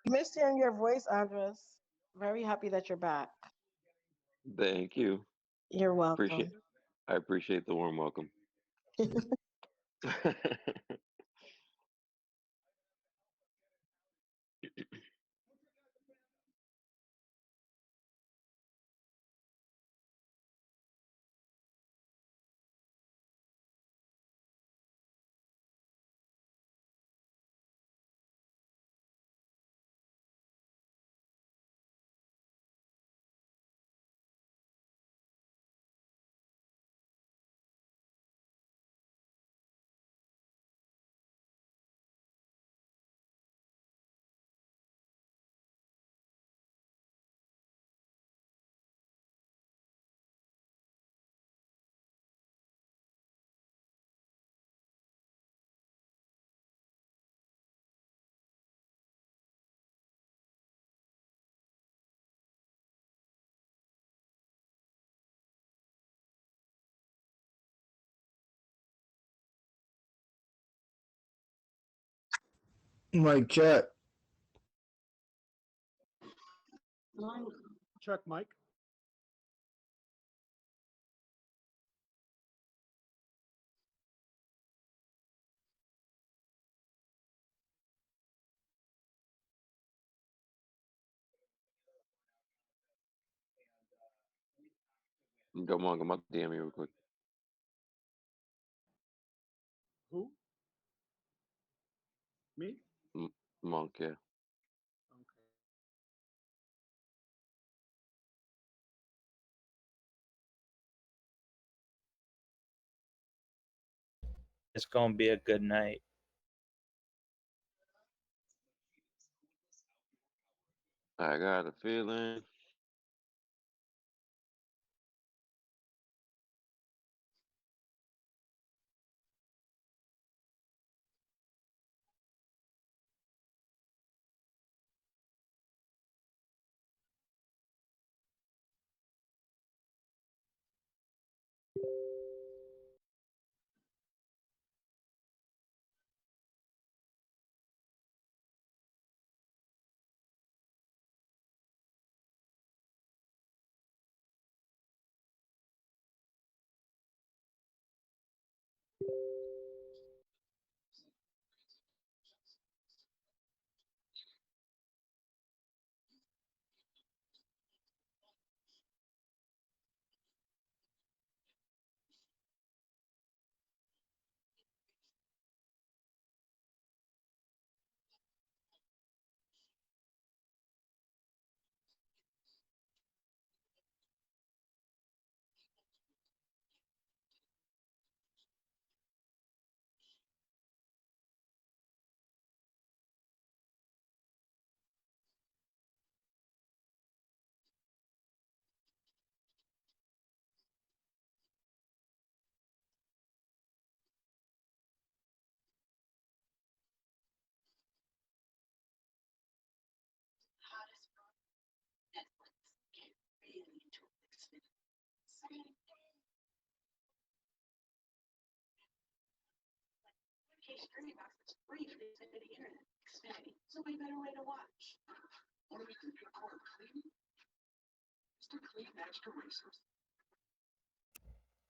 Missed hearing your voice, Andres. Very happy that you're back. Thank you. You're Appreciate welcome. I appreciate the warm welcome. Mike check. Check, Mike. Come on, DM me real quick. Who? Me? Monk, yeah. Okay. It's gonna be a good night. I got a feeling.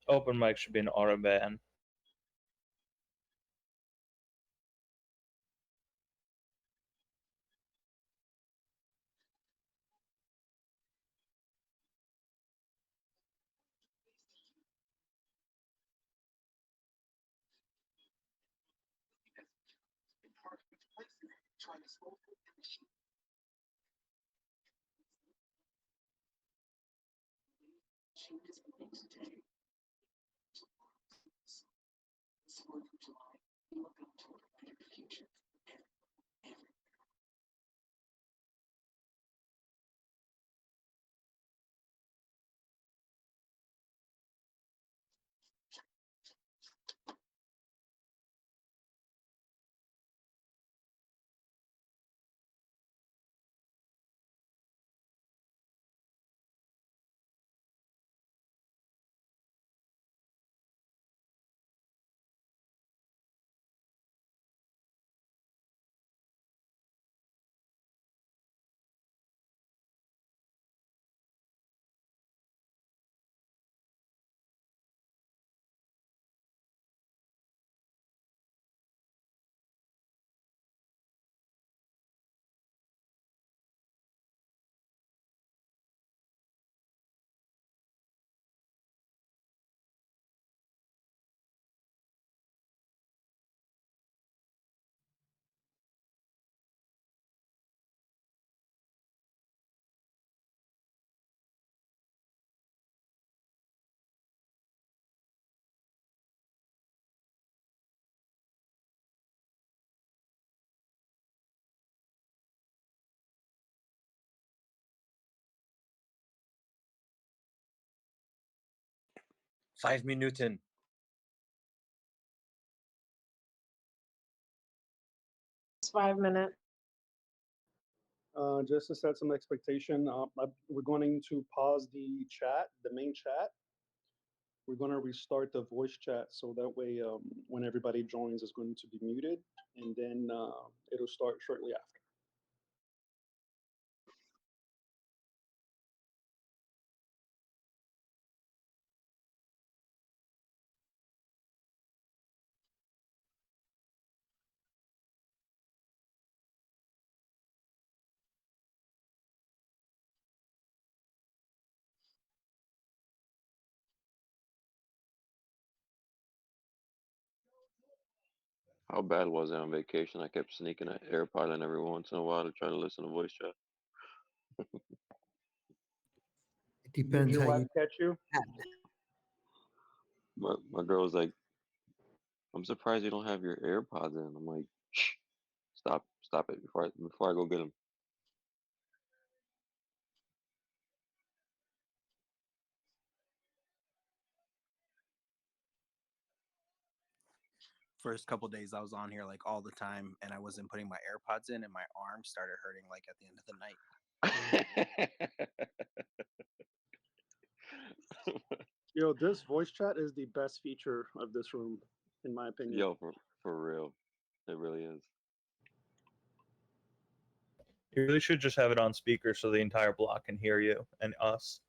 Open mic should be an auto ban. 5 Minuten. It's 5 minutes. Just to set some expectation, we're going to pause the chat, the main chat. We're going to restart the voice chat so that way when everybody joins, it's going to be muted, and then it'll start shortly after. How bad was I on vacation? I kept sneaking an AirPod in every once in a while to try to listen to voice chat. It depends Did your how wife you. catch you? My girl was like, "I'm surprised you don't have your AirPods in." I'm like, "Shh, stop it before I go get them." First couple days I was on here like all the time, and I wasn't putting my AirPods in, and my arm started hurting like at the end of the night. Yo, this voice chat is the best feature of this room, in my opinion. Yo, for real, it really is. You really should just have it on speaker so the entire block can hear you and us.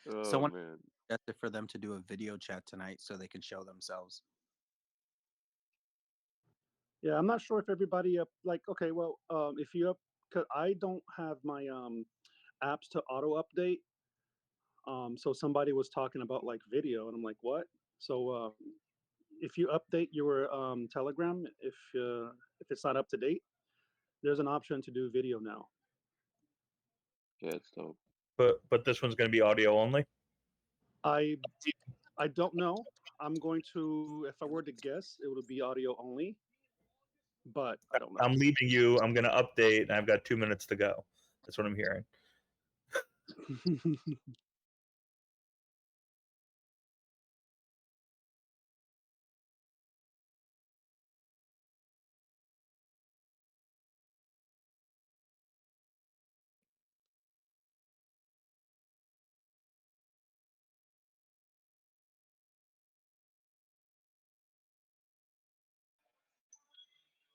Oh Someone man, suggested for them to do a video chat tonight so they can show themselves. Yeah, I'm not sure if everybody okay, well, if you because I don't have my apps to auto update. So somebody was talking about like video, and I'm like, what? So if you update your Telegram, if it's not up to date, there's an option to do video now. yeah, it's dope. But this one's going to be audio only. I don't know. I'm going to, if I were to guess, it would be audio only, but I don't know. I'm leaving you. I'm going to update, and I've got 2 minutes to go. That's what I'm hearing.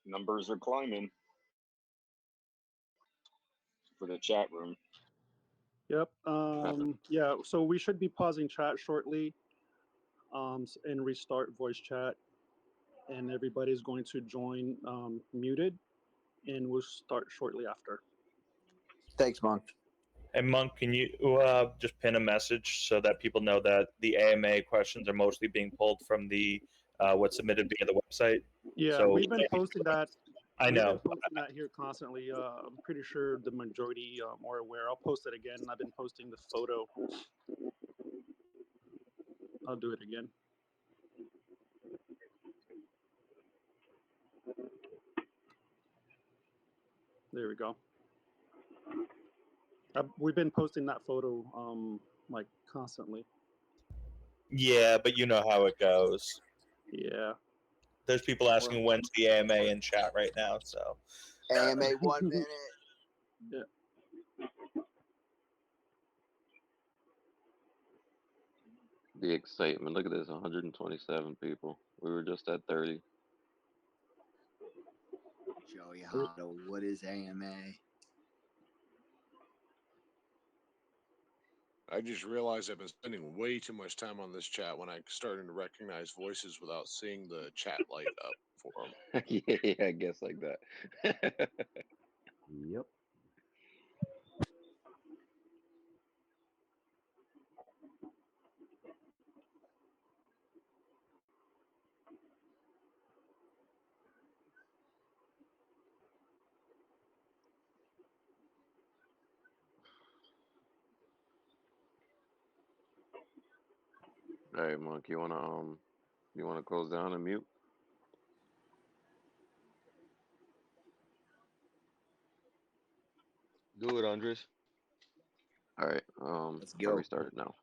Numbers are climbing for the chat room. Yep. Yeah. So we should be pausing chat shortly, and restart voice chat, and everybody's going to join muted, and we'll start shortly after. Thanks, Monk. And Monk, can you just pin a message so that people know that the AMA questions are mostly being pulled from the what's submitted via the website? Yeah, So we've been posting that. I know. We've been posting that here constantly. I'm pretty sure the majority are aware. I'll post it again. I've been posting the photo. I'll do it again. There we go. We've been posting that photo like constantly. Yeah, but you know how it goes. Yeah. There's people asking when's the AMA in chat right now. So AMA 1 minute. Yeah. The excitement. Look at this, 127 people. We were just at 30. Joey Hotto, what is AMA? I just realized I've been spending way too much time on this chat when I'm starting to recognize voices without seeing the chat light up for them. Yeah, I guess like that. Yep. Hey, Monk, you wanna close down and mute? Do it, Andres. All right. Let's I'll go. restart it now.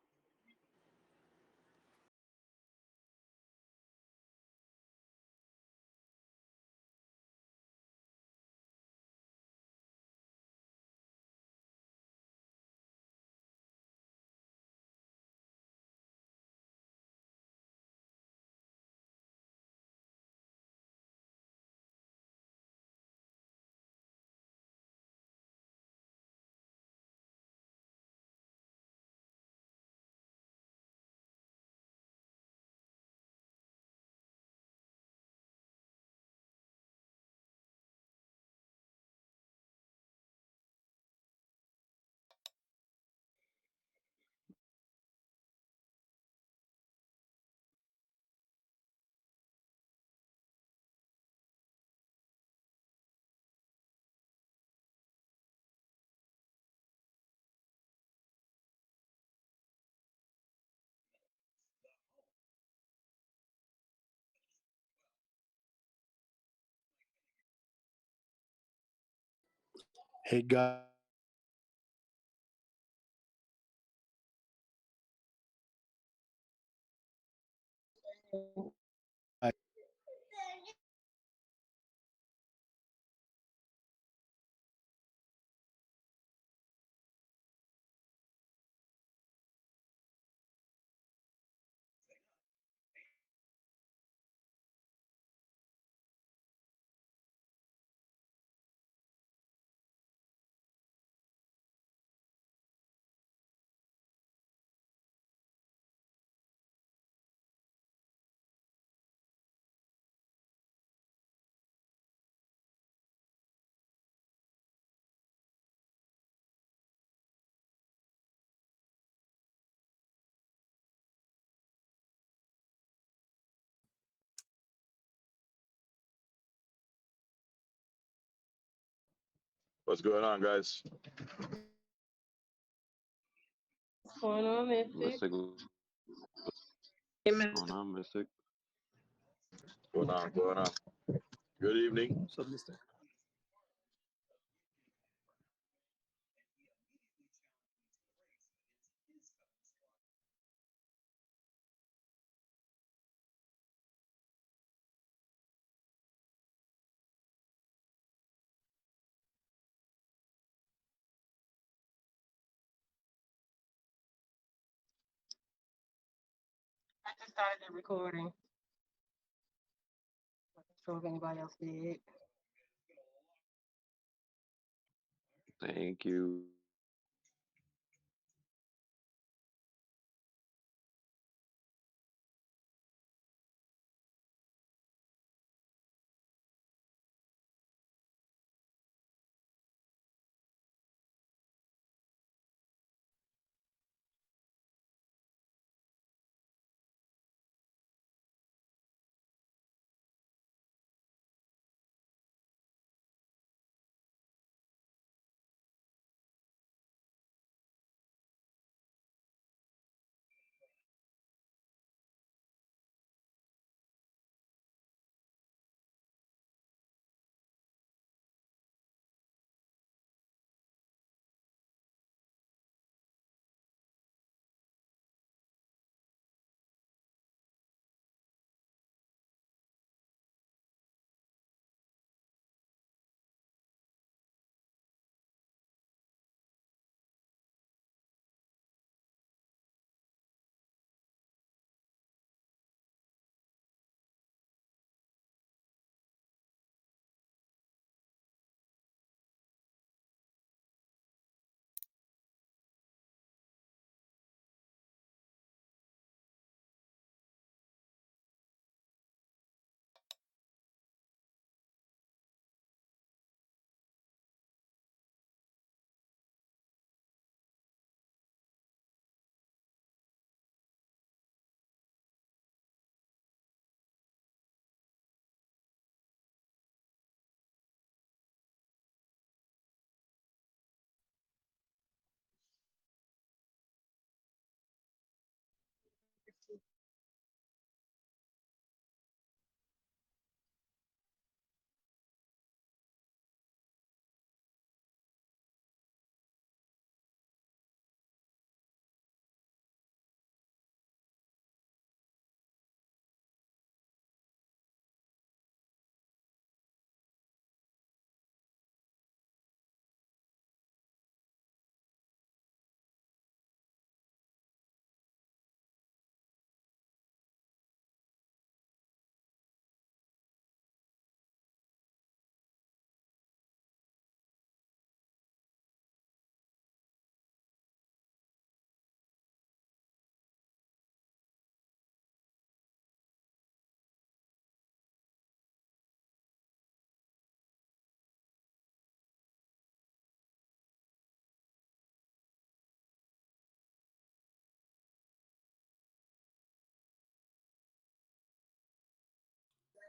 Hey guys. What's going on, guys? What's going on, Mystic? Mystic. Hey, What's Mystic. going on, Mystic? Going on, going on. Good evening. So, Mr. I just started the recording. I'm not sure if anybody else did. Thank you.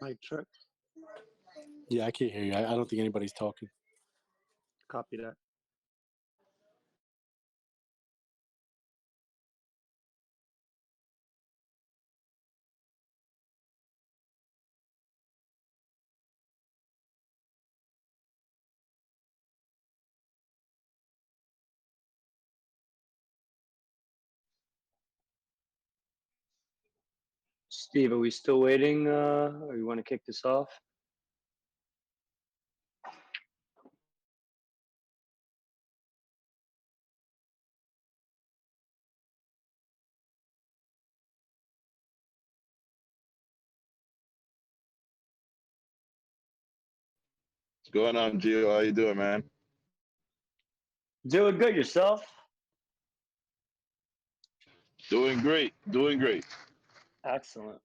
Mic check. Yeah, I can't hear you. I don't think anybody's talking. Copy that. Steve, are we still waiting, or you want to kick this off? What's going on, Gio? How you doing, man? Doing good, yourself? Doing great. Doing great. Excellent.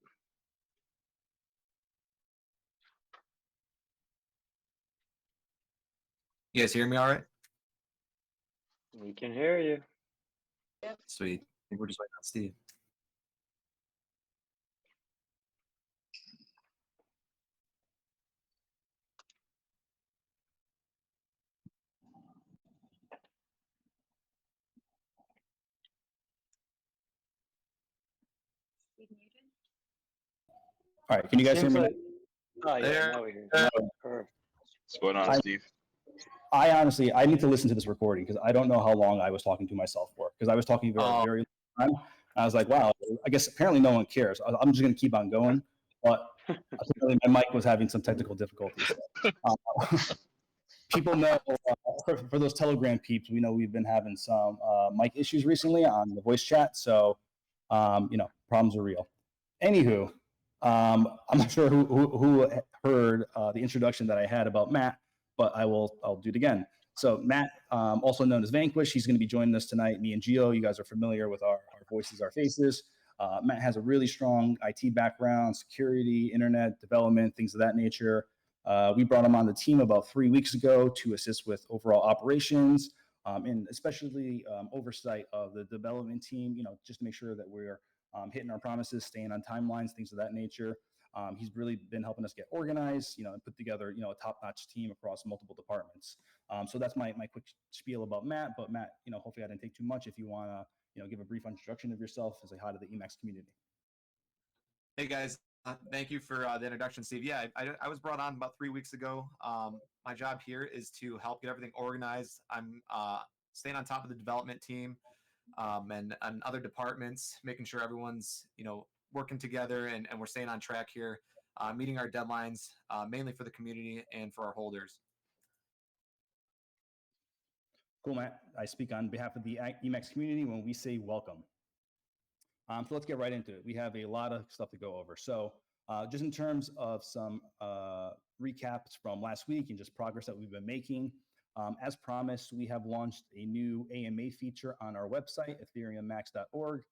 You guys hear me all right? We can hear you. Sweet. I think we're just waiting on Steve. All right, can you guys hear Seems me? like, oh yeah, There. now we hear you. Perfect. What's going on, Steve? I honestly, I need to listen to this recording because I don't know how long I was talking to myself for, because I was talking for a very long time. I was like, wow, I guess apparently no one cares. I'm just going to keep on going. But apparently my mic was having some technical difficulties. People know, for those Telegram peeps, we know we've been having some mic issues recently on the voice chat. So, problems are real. Anywho, I'm not sure who heard the introduction that I had about Matt, but I'll do it again. So Matt, also known as Vanquish, he's going to be joining us tonight. Me and Gio, you guys are familiar with our voices, our faces. Matt has a really strong IT background, security, internet development, things of that nature. We brought him on the team about 3 weeks ago to assist with overall operations, and especially oversight of the development team, just to make sure that we're hitting our promises, staying on timelines, things of that nature. He's really been helping us get organized, and put together, a top-notch team across multiple departments. So that's my quick spiel about Matt. But Matt, hopefully I didn't take too much. If you want to, give a brief introduction of yourself and say hi to the EMAX community. Hey guys, thank you for the introduction, Steve. Yeah, I was brought on about 3 weeks ago. My job here is to help get everything organized. I'm staying on top of the development team and other departments, making sure everyone's working together and we're staying on track here, meeting our deadlines, mainly for the community and for our holders. Cool, Matt. I speak on behalf of the EMAX community when we say welcome. So let's get right into it. We have a lot of stuff to go over. So just in terms of some recaps from last week and just progress that we've been making, as promised, we have launched a new AMA feature on our website, ethereummax.org.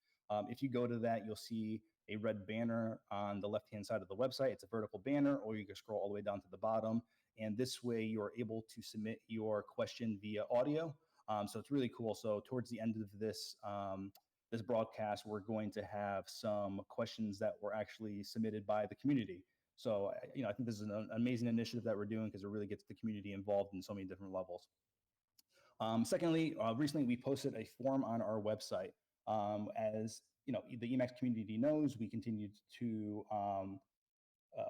If you go to that, you'll see a red banner on the left-hand side of the website. It's a vertical banner, or you can scroll all the way down to the bottom. And this way, you're able to submit your question via audio. So it's really cool. So towards the end of this this broadcast, we're going to have some questions that were actually submitted by the community. So, I think this is an amazing initiative that we're doing because it really gets the community involved in so many different levels. Secondly, recently we posted a form on our website. As the EMAX community knows, we continued to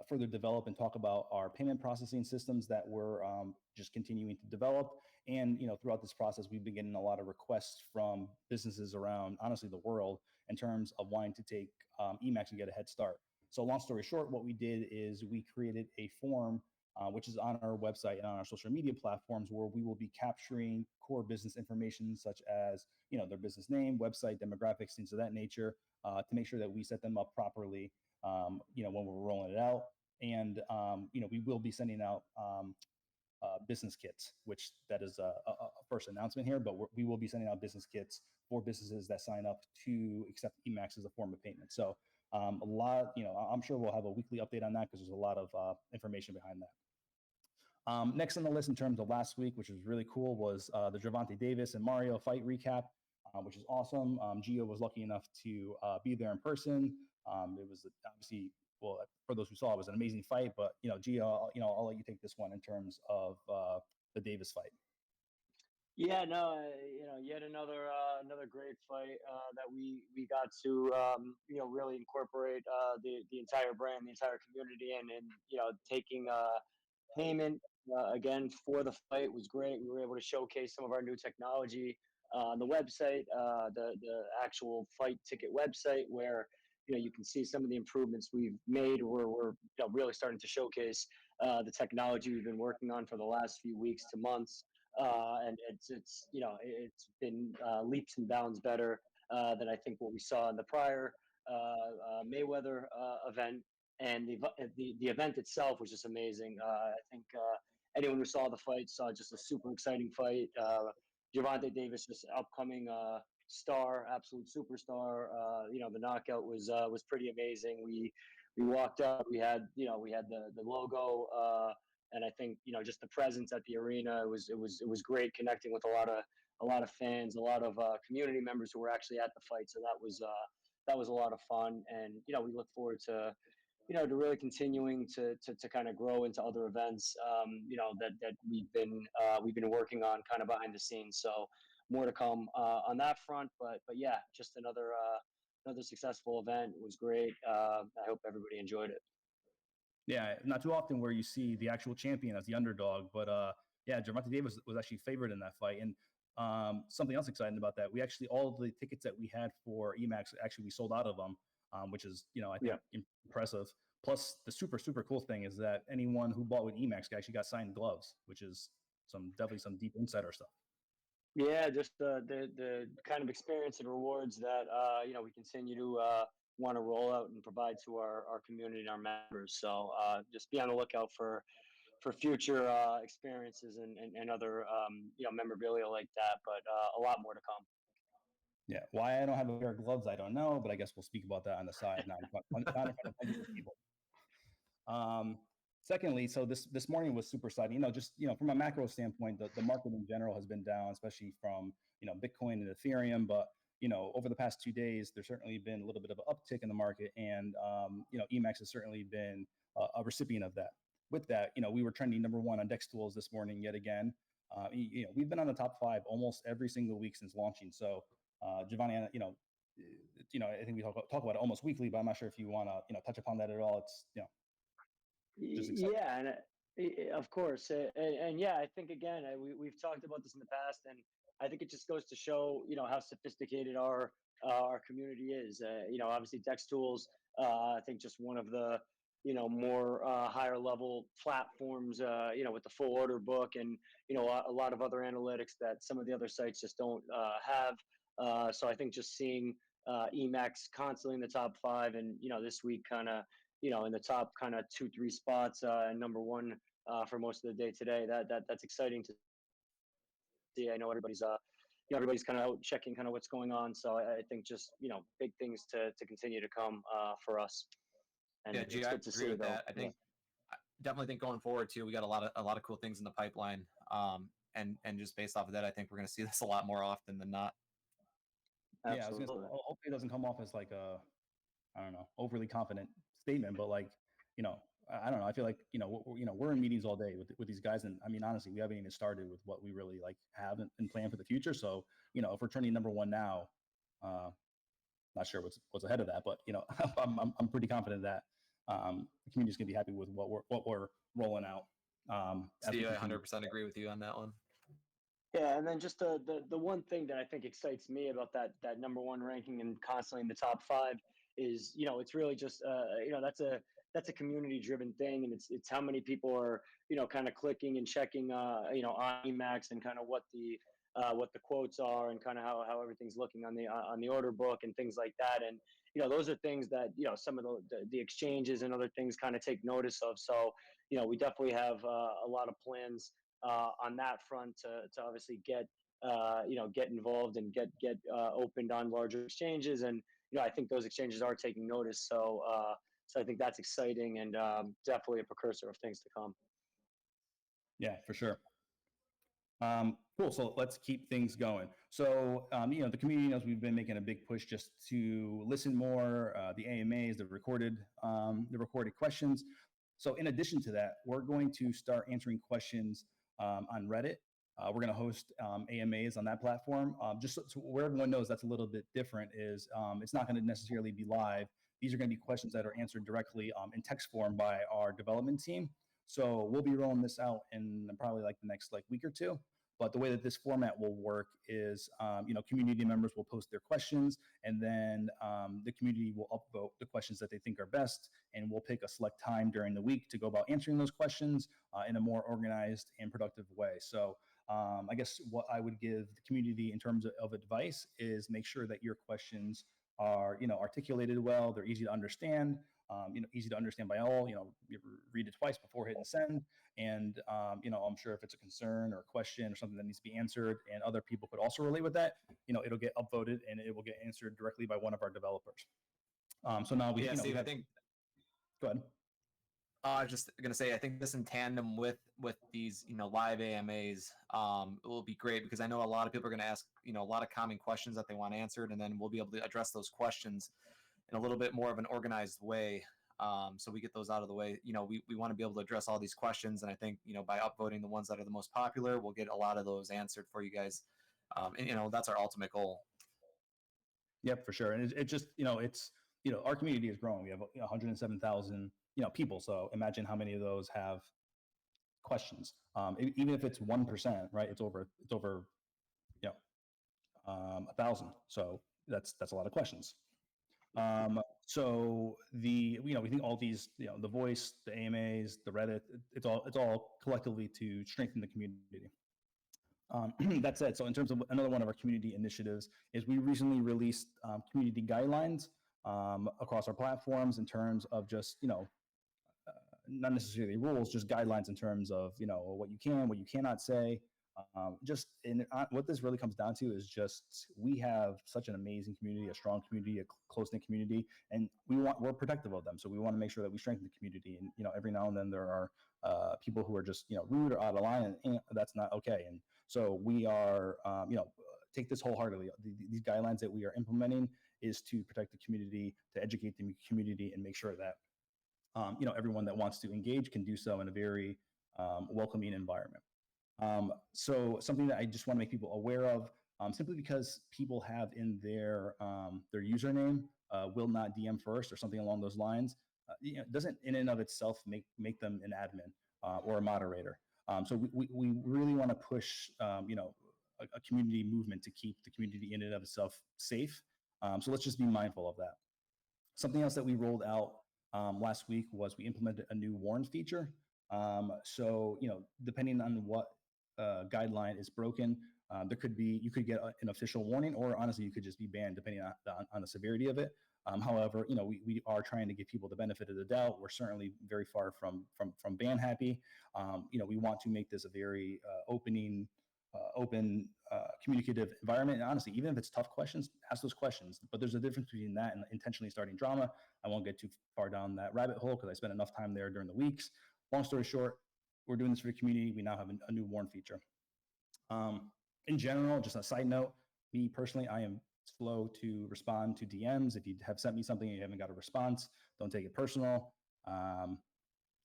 further develop and talk about our payment processing systems that we're just continuing to develop. And throughout this process, we've been getting a lot of requests from businesses around, honestly, the world in terms of wanting to take EMAX and get a head start. So long story short, what we did is we created a form, which is on our website and on our social media platforms, where we will be capturing core business information such as their business name, website, demographics, things of that nature, to make sure that we set them up properly when we're rolling it out. And we will be sending out business kits, which that is a first announcement here, but we will be sending out business kits for businesses that sign up to accept EMAX as a form of payment. So a lot, I'm sure we'll have a weekly update on that because there's a lot of information behind that. Next on the list in terms of last week, which was really cool, was the Gervonta Davis and Mario fight recap, which is awesome. Gio was lucky enough to be there in person. It was obviously well, for those who saw, it was an amazing fight. But GIO, I'll let you take this one in terms of the Davis fight. Yeah, no, yet another great fight that we got to really incorporate the entire brand, the entire community, and taking payment again for the fight was great. We were able to showcase some of our new technology on the website, the actual fight ticket website, where you can see some of the improvements we've made. We're really starting to showcase the technology we've been working on for the last few weeks to months. And it's been leaps and bounds better than I think what we saw in the prior Mayweather event, and the event itself was just amazing. I think anyone who saw the fight saw just a super exciting fight. Gervonta Davis, just upcoming star, absolute superstar. The knockout was pretty amazing. We walked out. We had the logo. And I think just the presence at the arena, it was great, connecting with a lot of fans, a lot of community members who were actually at the fight. So that was a lot of fun, and we look forward to to really continuing to kind of grow into other events that we've been working on kind of behind the scenes. So more to come on that front, but yeah, just another successful event. It was great. I hope everybody enjoyed it. Yeah, not too often where you see the actual champion as the underdog, but yeah, Gervonta Davis was actually favored in that fight. And something else exciting about that, we actually, all of the tickets that we had for EMAX, actually we sold out of them, which is I think impressive. Plus, the super cool thing is that anyone who bought with EMAX actually got signed gloves, which is definitely some deep insider stuff. Yeah, just the kind of experience and rewards that we continue to want to roll out and provide to our community and our members. So just be on the lookout for future experiences and other memorabilia like that. But a lot more to come. Yeah, why I don't have a pair of gloves, I don't know, but I guess we'll speak about that on the side, not in front of hundreds of people. Secondly, so this morning was super exciting. Just from a macro standpoint, the market in general has been down, especially from Bitcoin and Ethereum. But over the past 2 days, there's certainly been a little bit of an uptick in the market, and EMAX has certainly been a recipient of that. With that, we were trending #1 on Dex Tools this morning yet again. We've been on the top 5 almost every single week since launching. So, Giovanni, I think we talk about it almost weekly, but I'm not sure if you want to touch upon that at all. It's Yeah, and of course, and yeah, I think again, we've talked about this in the past, and I think it just goes to show how sophisticated our community is. Obviously, Dex Tools, I think just one of the more higher level platforms, with the full order book and a lot of other analytics that some of the other sites just don't have. So I think just seeing EMAX constantly in the top 5, and this week kind of in the top kind of 2-3 spots, and #1 for most of the day today. That's exciting to see. I know everybody's everybody's kind of out checking kind of what's going on. So I think just big things to continue to come for us. And yeah, it's G, I good to agree see with though. that. I definitely think going forward too, we got a lot of cool things in the pipeline. And just based off of that, I think we're going to see this a lot more often than not. Yeah, I was gonna say, hopefully it doesn't come off as like a, I don't know, overly confident statement, but like, I don't know. I feel like, we're in meetings all day with these guys. And I mean, honestly, we haven't even started with what we really like have and plan for the future. So, if we're turning #1 now, not sure what's ahead of that, but, I'm pretty confident that the community's gonna be happy with what we're rolling out. Steve, I 100% agree with you on that one. Yeah, and then just the one thing that I think excites me about that #1 ranking and constantly in the top 5 is it's really just that's a community driven thing, and it's how many people are kind of clicking and checking on EMAX and kind of what the quotes are and kind of how everything's looking on the order book and things like that. And those are things that some of the exchanges and other things kind of take notice of. So we definitely have a lot of plans on that front to obviously get involved and get opened on larger exchanges. And I think those exchanges are taking notice. So I think that's exciting and definitely a precursor of things to come. Yeah, for sure. Cool. So let's keep things going. So, the community knows we've been making a big push just to listen more, the AMAs, the recorded questions. So in addition to that, we're going to start answering questions on Reddit. We're going to host AMAs on that platform. Just so where everyone knows that's a little bit different is it's not going to necessarily be live. These are going to be questions that are answered directly in text form by our development team. So we'll be rolling this out in probably like the next week or two. But the way that this format will work is, community members will post their questions, and then the community will upvote the questions that they think are best, and we'll pick a select time during the week to go about answering those questions in a more organized and productive way. So I guess what I would give the community in terms of advice is make sure that your questions are, articulated well, they're easy to understand, easy to understand by all, you read it twice before hitting send. And, I'm sure if it's a concern or a question or something that needs to be answered and other people could also relate with that, it'll get upvoted and it will get answered directly by one of our developers. So now we, Steve, we I think. Go ahead. I was just gonna say, I think this in tandem with these, live AMAs, it will be great because I know a lot of people are gonna ask, a lot of common questions that they want answered, and then we'll be able to address those questions in a little bit more of an organized way. So we get those out of the way. We want to be able to address all these questions, and I think by upvoting the ones that are the most popular, we'll get a lot of those answered for you guys. And that's our ultimate goal. Yep, for sure. And it just, it's, our community is growing. We have 107,000, people. So imagine how many of those have questions. Even if it's 1%, right? It's over, 1,000. So that's a lot of questions. So we think all these, the voice, the AMAs, the Reddit, it's all collectively to strengthen the community. That said, so in terms of another one of our community initiatives is we recently released community guidelines across our platforms in terms of just, not necessarily rules, just guidelines in terms of, what you can, what you cannot say. What this really comes down to is just we have such an amazing community, a strong community, a close-knit community, and we're protective of them. So we want to make sure that we strengthen the community. And every now and then there are people who are just rude or out of line, and that's not okay. And so we are take this wholeheartedly. These guidelines that we are implementing is to protect the community, to educate the community, and make sure that everyone that wants to engage can do so in a very welcoming environment. So something that I just want to make people aware of, simply because people have in their username will not DM first or something along those lines, doesn't in and of itself make them an admin or a moderator. So we really want to push a community movement to keep the community in and of itself safe. So let's just be mindful of that. Something else that we rolled out last week was we implemented a new warn feature. So depending on what guideline is broken, you could get an official warning, or honestly, you could just be banned depending on the severity of it. However, we are trying to give people the benefit of the doubt. We're certainly very far from ban happy. We want to make this a very open, communicative environment. And honestly, even if it's tough questions, ask those questions. But there's a difference between that and intentionally starting drama. I won't get too far down that rabbit hole because I spent enough time there during the weeks. Long story short, we're doing this for the community. We now have a new warn feature. In general, just a side note, me personally, I am slow to respond to DMs. If you have sent me something and you haven't got a response, don't take it personal.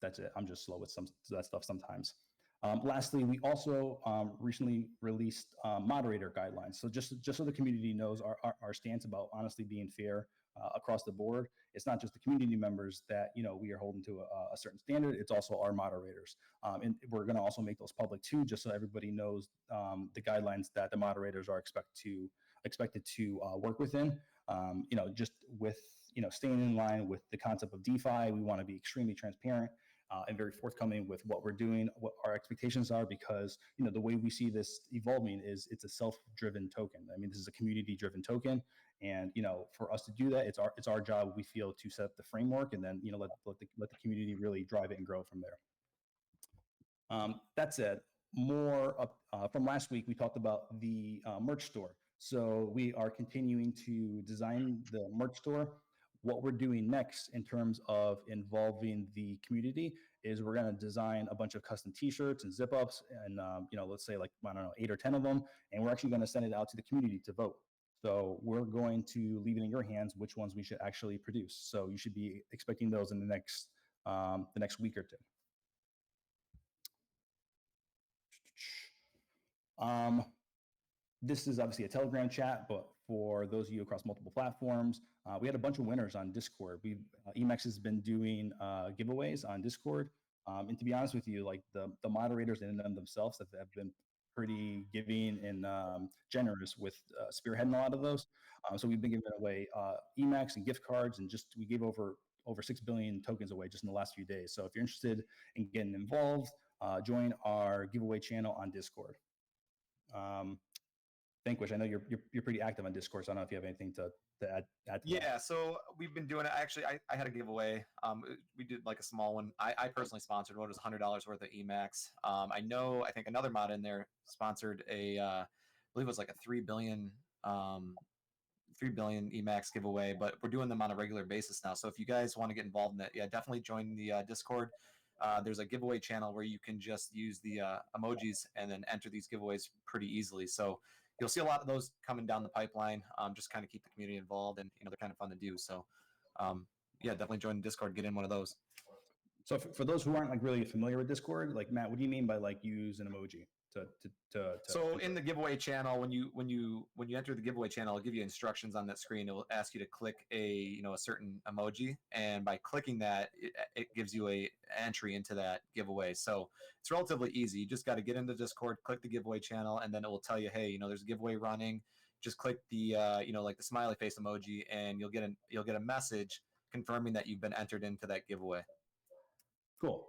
That's it. I'm just slow with that stuff sometimes. Lastly, we also recently released moderator guidelines. So just so the community knows our stance about honestly being fair across the board. It's not just the community members that we are holding to a certain standard. It's also our moderators, and we're going to also make those public too, just so everybody knows the guidelines that the moderators are expected to work within. Just with staying in line with the concept of DeFi, we want to be extremely transparent and very forthcoming with what we're doing, what our expectations are, because the way we see this evolving is it's a self-driven token. I mean, this is a community-driven token, and for us to do that, it's our job. We feel to set up the framework, and then let the community really drive it and grow from there. That said, more from last week, we talked about the merch store. So we are continuing to design the merch store. what we're doing next in terms of involving the community is we're going to design a bunch of custom T-shirts and zip-ups, and let's say like I don't know 8 or 10 of them, and we're actually going to send it out to the community to vote. So we're going to leave it in your hands which ones we should actually produce. So you should be expecting those in the next week or two. This is obviously a Telegram chat, but for those of you across multiple platforms, we had a bunch of winners on Discord. EMAX has been doing giveaways on Discord, and to be honest with you, like the moderators in them themselves have been pretty giving and generous with spearheading a lot of those. So we've been giving away EMAX and gift cards, and we gave over 6 billion tokens away just in the last few days. So if you're interested in getting involved, join our giveaway channel on Discord. Vanquish, I know you're pretty active on Discord, so I don't know if you have anything to add to Yeah, so we've been doing it. Actually, I had a giveaway. We did like a small one. I personally sponsored one. It was $100 worth of EMAX. I think another mod in there sponsored I believe it was like a 3 billion EMAX giveaway, but we're doing them on a regular basis now. So if you guys want to get involved in that, yeah, definitely join the Discord. There's a giveaway channel where you can just use the emojis and then enter these giveaways pretty easily. So you'll see a lot of those coming down the pipeline. Just kind of keep the community involved, and they're kind of fun to do. So yeah, definitely join the Discord, get in one of those. So for those who aren't like really familiar with Discord, like Matt, what do you mean by like use an emoji So in the giveaway channel, when you enter the giveaway channel, it'll give you instructions on that screen. It will ask you to click a certain emoji, and by clicking that, it gives you a entry into that giveaway. So it's relatively easy. You just got to get into Discord, click the giveaway channel, and then it will tell you, hey, there's a giveaway running. Just click the like the smiley face emoji, and you'll get a message confirming that you've been entered into that giveaway. Cool.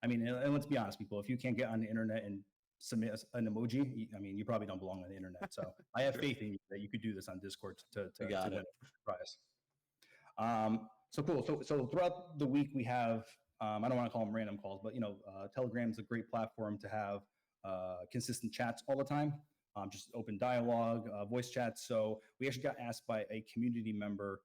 I mean, and let's be honest, people, if you can't get on the internet and submit an emoji, I mean, you probably don't belong on the internet. So I have faith in you that you could do this on Discord to win a prize. So cool. So throughout the week we have, I don't want to call them random calls, but Telegram's a great platform to have consistent chats all the time, just open dialogue, voice chats. So we actually got asked by a community member,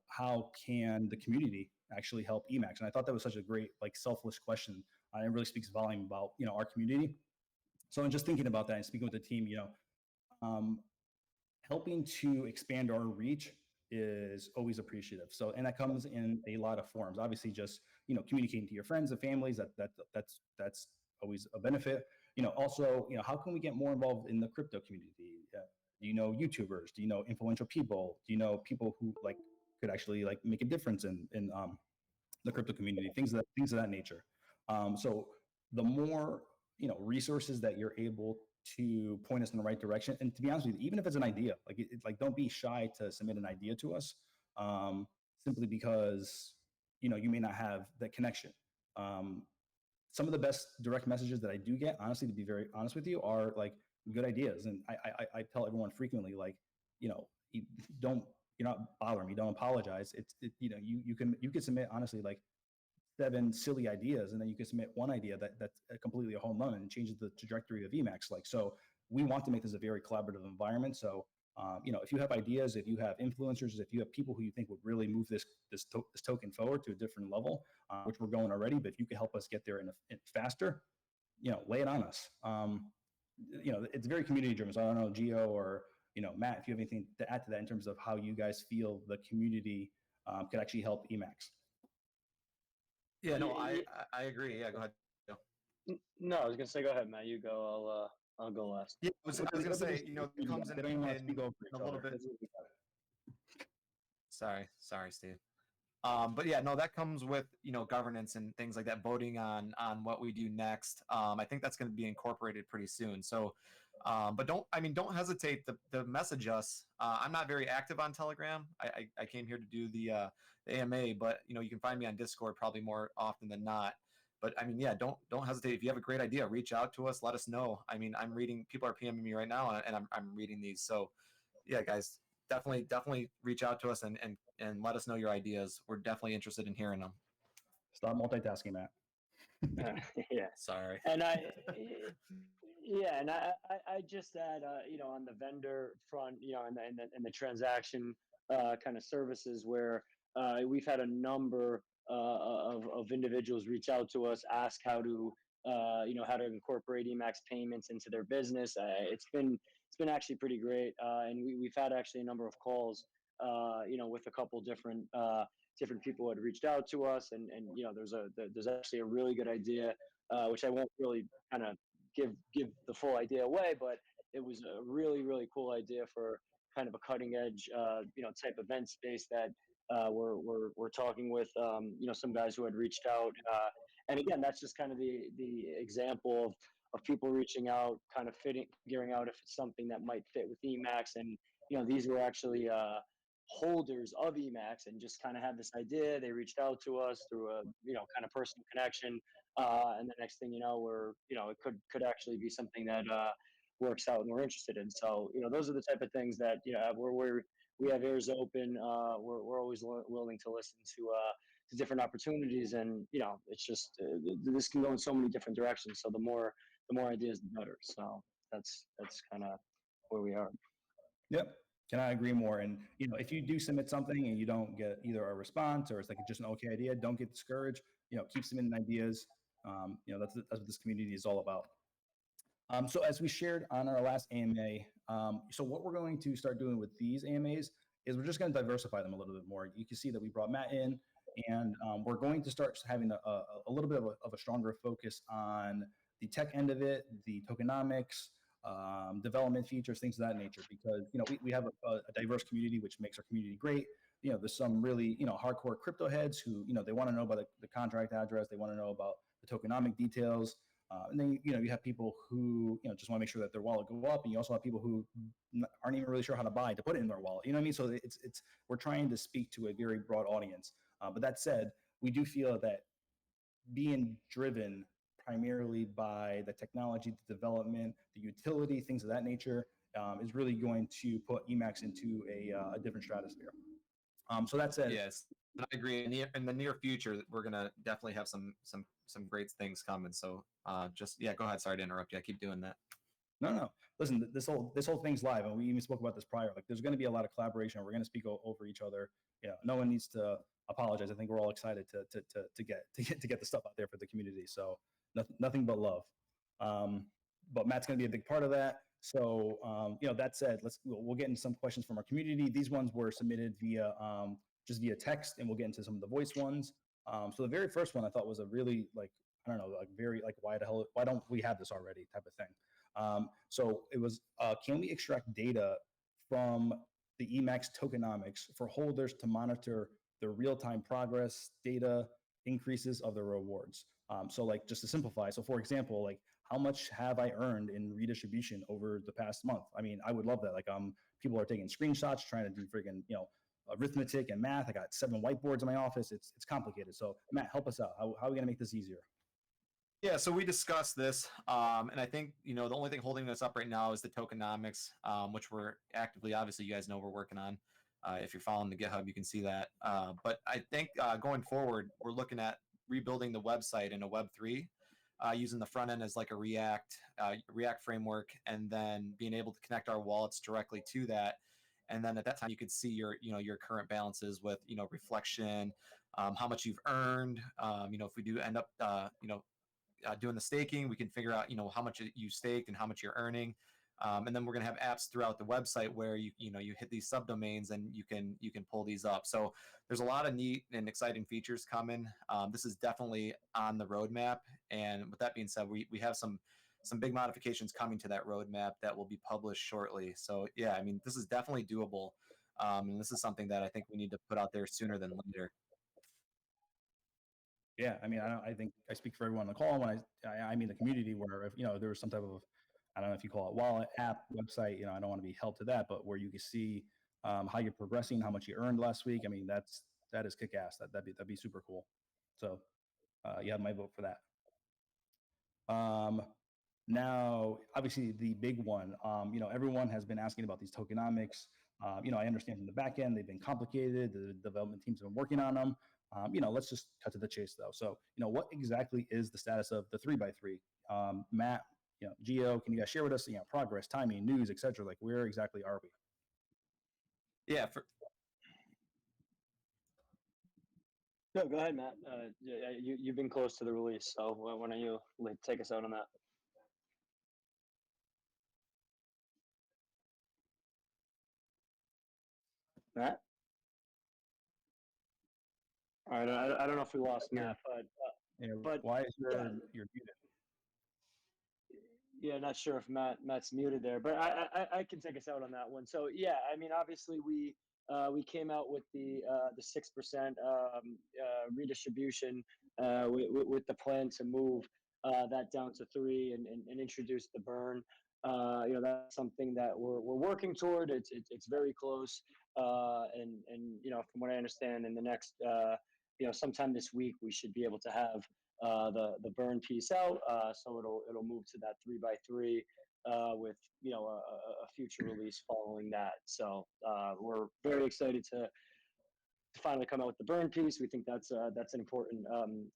how can the community actually help EMAX? And I thought that was such a great, like, selfless question. It really speaks volume about, our community. So I'm just thinking about that and speaking with the team, helping to expand our reach is always appreciative. So, and that comes in a lot of forms. Obviously, just communicating to your friends and families, that's always a benefit. Also, how can we get more involved in the crypto community? Do you know YouTubers? Do you know influential people? Do you know people who like could actually like make a difference in the crypto community? Things of that nature. So the more resources that you're able to point us in the right direction, and to be honest with you, even if it's an idea, like don't be shy to submit an idea to us, simply because you may not have that connection. Some of the best direct messages that I do get, honestly, to be very honest with you, are like good ideas, and I tell everyone frequently, like, you're not bothering me, don't apologize. You can submit honestly like 7 silly ideas, and then you can submit one idea that's completely a home run and changes the trajectory of EMAX. Like, so we want to make this a very collaborative environment. So, if you have ideas, if you have influencers, if you have people who you think would really move this token forward to a different level, which we're going already, but if you could help us get there in faster, lay it on us. It's very community driven. So I don't know, GIO or Matt, if you have anything to add to that in terms of how you guys feel the community could actually help EMAX. Yeah, no, I agree. Yeah, go ahead. No, I was gonna say, go ahead, Matt. You go. I'll go last. Yeah, I was gonna say, it comes in a little bit. Sorry, Steve. But yeah, no, that comes with governance and things like that, voting on what we do next. I think that's going to be incorporated pretty soon. So, but don't hesitate to message us. I'm not very active on Telegram. I came here to do the AMA, but you can find me on Discord probably more often than not. But I mean, yeah, don't hesitate. If you have a great idea, reach out to us. Let us know. I mean, I'm reading. People are PMing me right now, and I'm reading these. So, yeah, guys, definitely reach out to us and let us know your ideas. We're definitely interested in hearing them. Stop multitasking, Matt. Yeah. Sorry. And I just add, on the vendor front, and the transaction kind of services where we've had a number of individuals reach out to us, ask how to how to incorporate EMAX payments into their business. It's been actually pretty great, and we've had actually a number of calls, with a couple different people who had reached out to us, and there's actually a really good idea, which I won't really kind of give the full idea away, but it was a really cool idea for kind of a cutting edge type event space that we're talking with some guys who had reached out, and again, that's just kind of the example of people reaching out, kind of figuring out if it's something that might fit with EMAX. And these were actually holders of EMAX and just kind of had this idea. They reached out to us through a kind of personal connection, and the next thing you know, it could actually be something that works out and we're interested in. So those are the type of things that we have ears open. We're always willing to listen to different opportunities, and it's just this can go in so many different directions. So the more ideas, the better. So that's kind of where we are. Yep. Can I agree more? And if you do submit something and you don't get either a response or it's like just an okay idea, don't get discouraged. Keep submitting ideas. That's what this community is all about. So as we shared on our last AMA, so what we're going to start doing with these AMAs is we're just going to diversify them a little bit more. You can see that we brought Matt in, and we're going to start having a little bit of a stronger focus on the tech end of it, the tokenomics, development features, things of that nature, because we have a diverse community, which makes our community great. There's some really hardcore crypto heads who they want to know about the contract address, they want to know about the tokenomic details. And then you have people who just want to make sure that their wallet go up, and you also have people who aren't even really sure how to buy to put it in their wallet. You know what I mean? So it's we're trying to speak to a very broad audience. But that said, we do feel that being driven primarily by the technology, the development, the utility, things of that nature, is really going to put EMAX into a different stratosphere. So that said, yes, I agree. In the near future, we're gonna definitely have some great things coming. So go ahead. Sorry to interrupt you. I keep doing that. No. Listen, this whole thing's live, and we even spoke about this prior. Like, there's going to be a lot of collaboration. We're going to speak over each other. No one needs to apologize. I think we're all excited to get the stuff out there for the community. So nothing but love. But Matt's going to be a big part of that. So that said, we'll get into some questions from our community. These ones were submitted via text, and we'll get into some of the voice ones. So the very first one I thought was a really why don't we have this already type of thing. So it was, can we extract data from the EMAX tokenomics for holders to monitor the real-time progress, data increases of their rewards? So just to simplify, so for example, how much have I earned in redistribution over the past month? I mean, I would love that. People are taking screenshots, trying to do freaking, arithmetic and math. I got 7 whiteboards in my office. It's complicated. So Matt, help us out. How are we going to make this easier? Yeah, so we discussed this, and I think the only thing holding this up right now is the tokenomics, which we're actively, obviously, you guys know we're working on. If you're following the GitHub, you can see that. But I think going forward, we're looking at rebuilding the website in a Web3, using the front end as like a React framework, and then being able to connect our wallets directly to that. And then at that time, you could see your current balances with reflection, how much you've earned. If we do end up doing the staking, we can figure out how much you staked and how much you're earning, and then we're going to have apps throughout the website where you hit these subdomains and you can pull these up. So there's a lot of neat and exciting features coming. This is definitely on the roadmap, and with that being said, we have some big modifications coming to that roadmap that will be published shortly. So yeah, I mean, this is definitely doable, and this is something that I think we need to put out there sooner than later. Yeah, I mean, I think I speak for everyone on the call when I mean the community, where if there was some type of, I don't know if you call it wallet, app, website, I don't want to be held to that, but where you can see how you're progressing, how much you earned last week. I mean, that is kick ass. That'd be super cool. So you have my vote for that. Now, obviously, the big one, everyone has been asking about these tokenomics. I understand from the back end, they've been complicated. The development teams have been working on them. Let's just cut to the chase, though. So, what exactly is the status of the 3x3? Matt, GIO, can you guys share with us, progress, timing, news, etc.? Like, where exactly are we? Yeah, No, go ahead, Matt. You've been close to the release, so why don't you take us out on that? Matt? All right, I don't know if we lost Matt, but why is yeah, you're muted? yeah, not sure if Matt's muted there, but I can take us out on that one. So yeah, I mean, obviously we came out with the 6% redistribution with the plan to move that down to 3 and introduce the burn. That's something that we're working toward. It's very close, and from what I understand, in the next sometime this week we should be able to have the burn piece out, so it'll move to that 3x3 with a future release following that. So we're very excited to finally come out with the burn piece. We think that's an important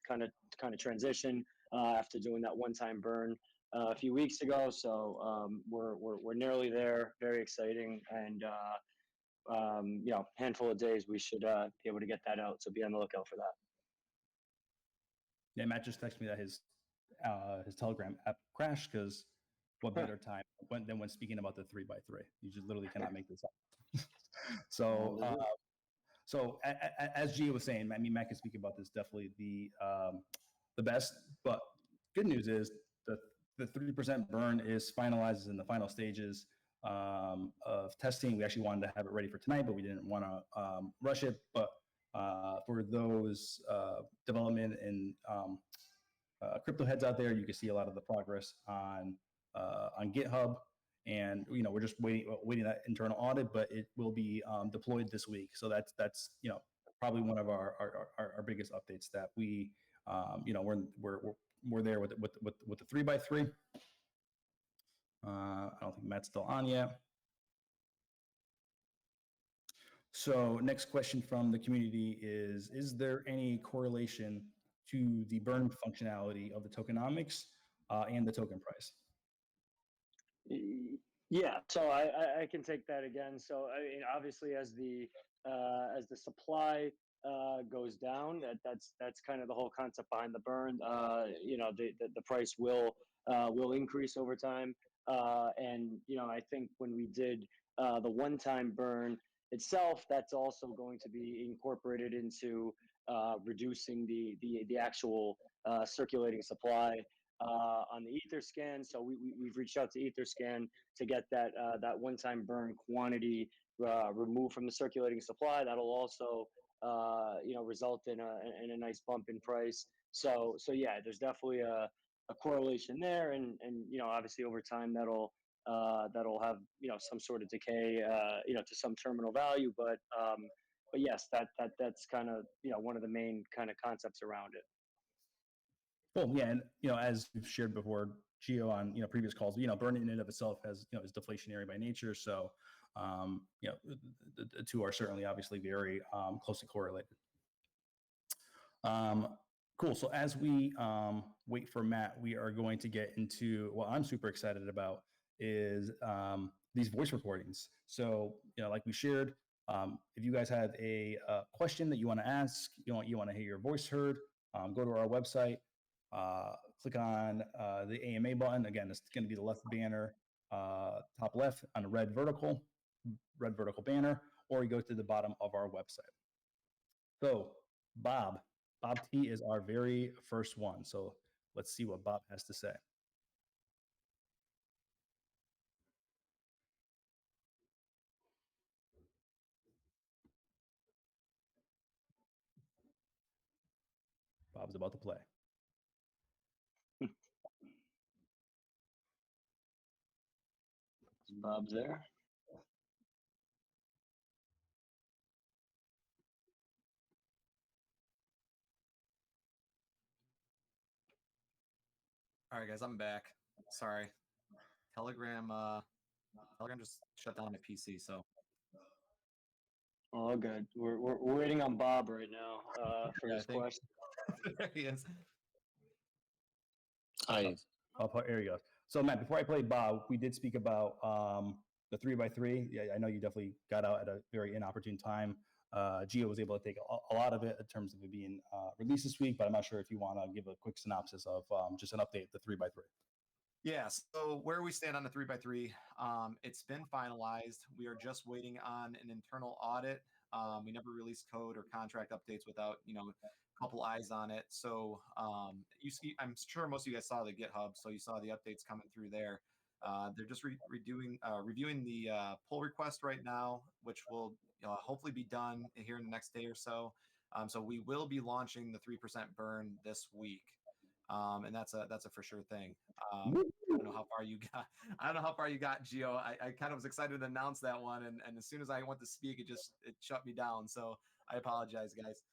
kind of transition after doing that one-time burn a few weeks ago. So we're nearly there. Very exciting, and handful of days we should be able to get that out. So be on the lookout for that. Yeah, Matt just texted me that his Telegram app crashed because what better time than when speaking about the 3x3? You just literally cannot make this up. So as Gia was saying, I mean, Matt can speak about this, definitely the best. But good news is the 3% burn is finalized in the final stages of testing. We actually wanted to have it ready for tonight, but we didn't want to rush it. But for those development and crypto heads out there, you can see a lot of the progress on GitHub, and we're just waiting that internal audit, but it will be deployed this week. So that's probably one of our biggest updates that we we're there with the 3x3. I don't think Matt's still on yet. So next question from the community is there any correlation to the burn functionality of the tokenomics and the token price? Yeah, so I can take that again. So I mean, obviously, as the supply goes down, that's kind of the whole concept behind the burn. The price will increase over time, and I think when we did the one-time burn itself, that's also going to be incorporated into reducing the actual circulating supply on the Etherscan. So we've reached out to Etherscan to get that one-time burn quantity removed from the circulating supply. That'll also result in a nice bump in price. So yeah, there's definitely a correlation there, and obviously over time that'll have some sort of decay to some terminal value, but yes, that's kind of one of the main kind of concepts around it. Well, yeah, and as we've shared before, GIO on previous calls, burning in and of itself has is deflationary by nature. So the two are certainly obviously very closely correlated. Cool. So as we wait for Matt, we are going to get into what I'm super excited about is these voice recordings. So like we shared, if you guys have a question that you want to ask, you want to hear your voice heard, go to our website. Click on the AMA button. Again, it's going to be the left banner, top left on the red vertical banner, or you go to the bottom of our website. So Bob T is our very first one. So let's see what Bob has to say. Bob's about to play. Bob's there. All right, guys, I'm back. Sorry, Telegram just shut down my PC. So all good. We're waiting on Bob right now for his question. There he is. Hi. Here you go. So Matt, before I play Bob, we did speak about the 3x3. Yeah, I know you definitely got out at a very inopportune time. GIO was able to take a lot of it in terms of it being released this week, but I'm not sure if you want to give a quick synopsis of just an update, the 3x3. Yeah, so where we stand on the 3x3, it's been finalized. We are just waiting on an internal audit. We never released code or contract updates without, a couple eyes on it. So I'm sure most of you guys saw the GitHub, so you saw the updates coming through there. They're just reviewing the pull request right now, which will hopefully be done here in the next day or so. So we will be launching the 3% burn this week. And that's a for sure thing. I don't know how far you got. I don't know how far you got, GIO. I kind of was excited to announce that one, and as soon as I went to speak, it shut me down. So I apologize, guys.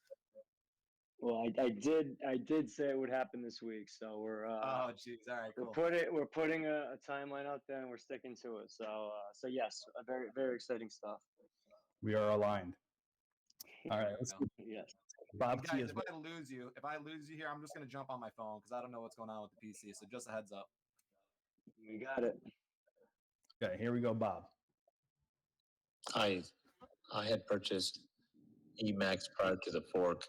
Well, I did say it would happen this week, so we're Oh, geez. All right, cool. we're putting a timeline out there, and we're sticking to it. So yes, a very very exciting stuff. We are aligned. All right, let's get Yes. Bob T Guys, as if well. I lose you here, I'm just gonna jump on my phone because I don't know what's going on with the PC. So just a heads up. You got it. Okay, here we go, Bob. I had purchased EMAX prior to the fork,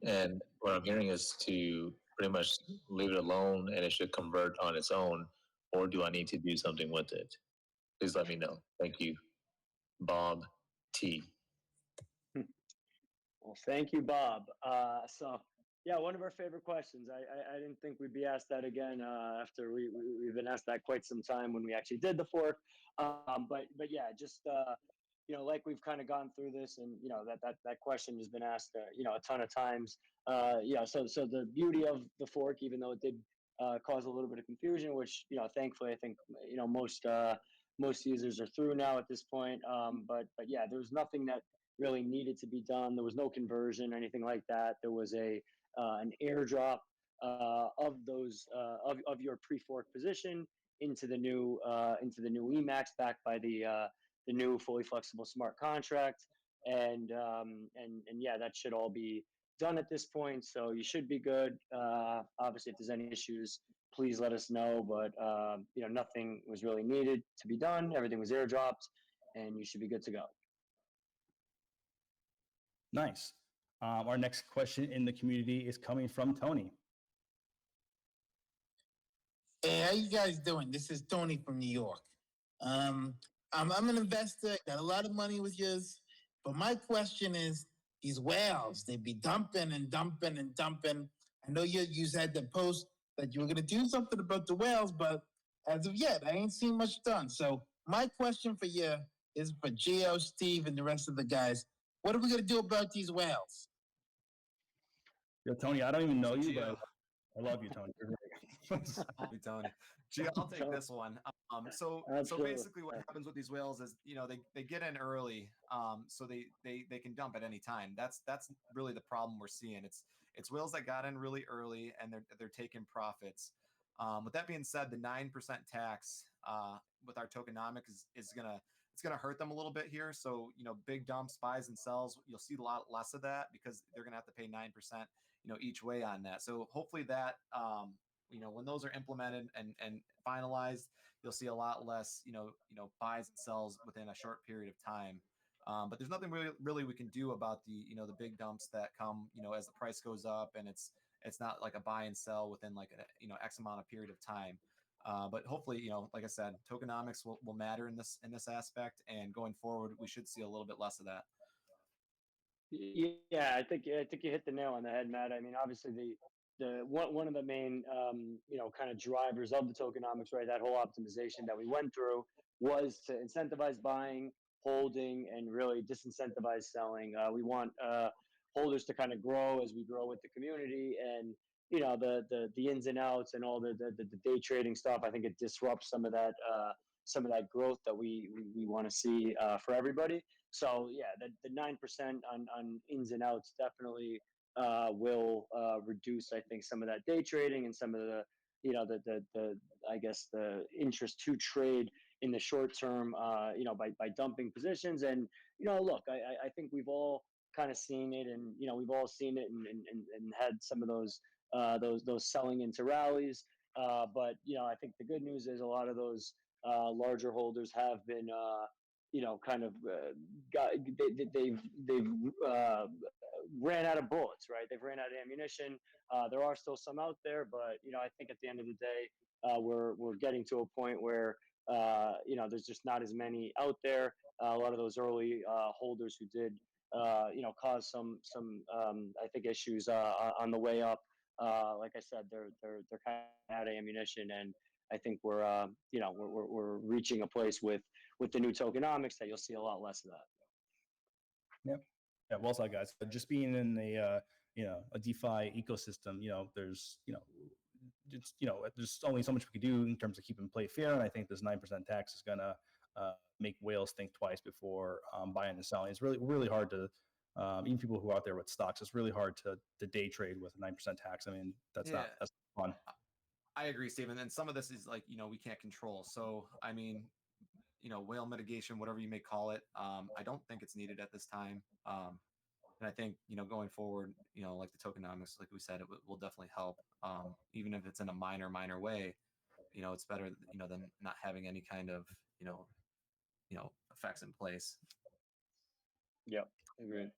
and what I'm hearing is to pretty much leave it alone and it should convert on its own, or do I need to do something with it? Please let me know. Thank you. Bob T. Well, thank you, Bob. So yeah, one of our favorite questions. I didn't think we'd be asked that again after we've been asked that quite some time when we actually did the fork. But yeah, just like we've kind of gone through this, and that question has been asked a ton of times. So the beauty of the fork, even though it did cause a little bit of confusion, which thankfully I think most users are through now at this point. But yeah, there was nothing that really needed to be done. There was no conversion or anything like that. There was an airdrop of those of your pre-fork position into the new EMAX backed by the new fully flexible smart contract, and yeah, that should all be done at this point. So you should be good. Obviously, if there's any issues, please let us know. But nothing was really needed to be done. Everything was airdropped, and you should be good to go. Nice. Our next question in the community is coming from Tony. Hey, how you guys doing? This is Tony from New York. I'm an investor, got a lot of money with yours, but my question is, these whales, they be dumping and dumping and dumping. I know you had the post that you were going to do something about the whales, but as of yet, I ain't seen much done. So my question for you is for GIO, Steve, and the rest of the guys. What are we going to do about these whales? Yo, Tony, I don't even know you, but I love you, Tony. I'll be Tony. Gee, I'll take this one. So basically, what happens with these whales is, they get in early, so they can dump at any time. That's really the problem we're seeing. It's whales that got in really early and they're taking profits. With that being said, the 9% tax with our tokenomics is gonna hurt them a little bit here. So big dumps, buys and sells, you'll see a lot less of that because they're gonna have to pay 9%, each way on that. So hopefully that when those are implemented and finalized, you'll see a lot less buys and sells within a short period of time. But there's nothing really we can do about the the big dumps that come as the price goes up, and it's not like a buy and sell within like a X amount of period of time. But hopefully, like I said, tokenomics will matter in this aspect, and going forward, we should see a little bit less of that. Yeah, I think you hit the nail on the head, Matt. I mean, obviously the one of the main kind of drivers of the tokenomics, right? That whole optimization that we went through was to incentivize buying, holding, and really disincentivize selling. We want holders to kind of grow as we grow with the community, and the ins and outs and all the day trading stuff. I think it disrupts some of that growth that we want to see for everybody. So yeah, the 9% on ins and outs definitely will reduce, I think, some of that day trading and some of the I guess the interest to trade in the short term, by dumping positions. And look, I think we've all kind of seen it, and we've all seen it and had some of those selling into rallies. But I think the good news is a lot of those larger holders have been kind of they've ran out of bullets, right? They've ran out of ammunition. There are still some out there, but I think at the end of the day, we're getting to a point where there's just not as many out there. A lot of those early holders who did cause some I think issues on the way up. Like I said, they're kind of out of ammunition, and I think we're reaching a place with the new tokenomics that you'll see a lot less of that. Yep. Yeah. Well said, guys. But just being in a DeFi ecosystem, there's there's only so much we can do in terms of keeping play fair, and I think this 9% tax is gonna make whales think twice before buying and selling. It's really hard to even people who are out there with stocks. It's really hard to day trade with a 9% tax. I mean, that's fun. I agree, Stephen. And some of this is like we can't control. So I mean, whale mitigation, whatever you may call it, I don't think it's needed at this time. And I think going forward, like the tokenomics, like we said, it will definitely help, even if it's in a minor way. It's better than not having any kind of effects in place. Yep, agreed.